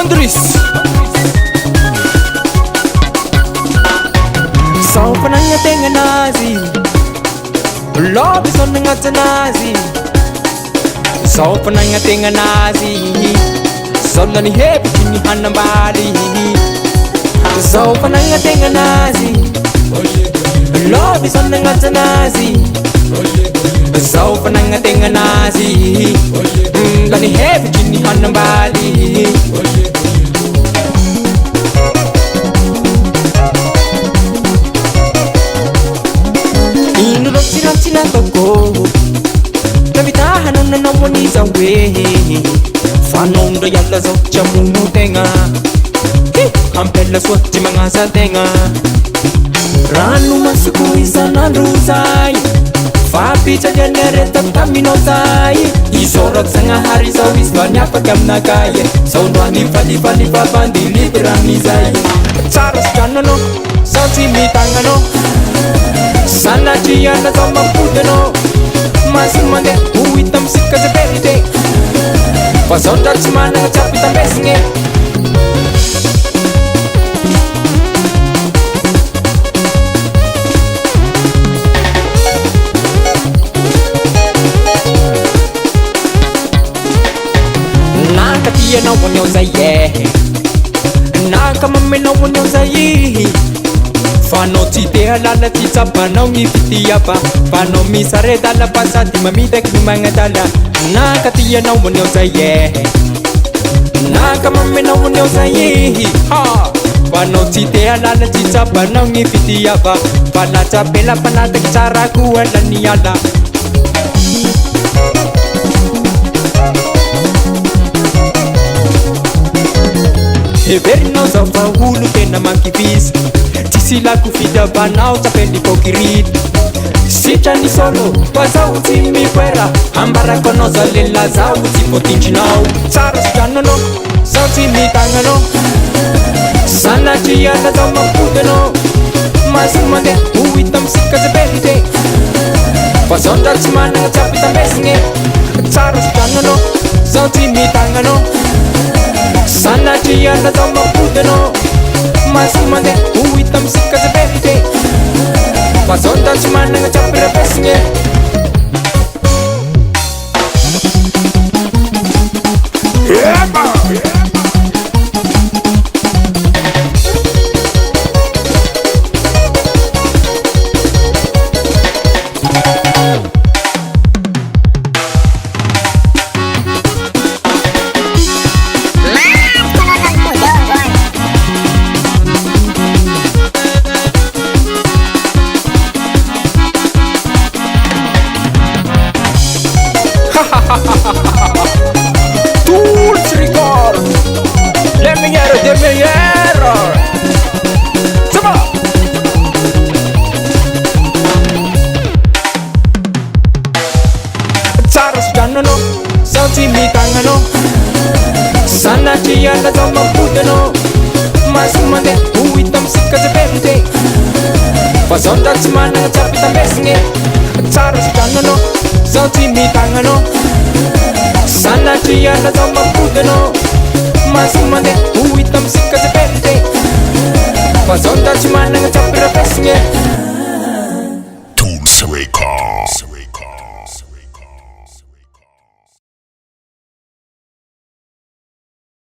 Andris Sao pananga tenga nazi Lobby son nga nazi Sao pananga tenga nazi Sola ni happy ni hanambali Sao pananga tenga nazi Lobby son nga nazi Sao pananga tenga nazi Lani happy ni hanambali Sila toko Nabitahan nung nanamoni sa we Fanong do yalla sa chamuno tenga Hampela swat si mga sa tenga Rano masukui sa nanrusay Fapi sa janere tagtaminotay Isorot sa nga hari sa wiswa niya pagkamnagay Sa unwani pali-pali papandi literang nizay Charos kanano Sa simitangano Sana dia na sama pudano Masih mande uitam sikka sa perite Pasonda chimana chapita mesinge Nakatia na wanyo zaye Nakamame na wanyo zaye Fano tite halala tita panau ngipiti apa Fano misare dala pasati mamita kimanga dala Nakatia na wanyo zaye Nakamame na wanyo zaye Ha Fano tite halala tita panau ngipiti apa Palaca pela panata cara kuala niala Everno zafa hulu tena makibis Sila kufida banao tapeli pokirit Sita ni solo Waza uti miwera Ambara kono za lela za uti potinchinao Tsara sujanono Sauti mitangano Sana jia na zama pudano Masumande uitam sika za belite Fasonda chimana chapita mesinge Tsara sujanono Sauti mitangano Sana jia na zama pudano Masumande uitam sika za belite Pasonda chimana nga chapira pesinge Tools record Demiero Sama Tsara sujanono Sauti mitangano Sana jia na zama pudano Masumande uitam sika za belite Pasonda chimana nga chapita mesinge Tsara sujanono Sauti mitangano Sana jia na zama pudano Masumande uitam sika za belite Pasonda chimana nga chapira pesinge Tools record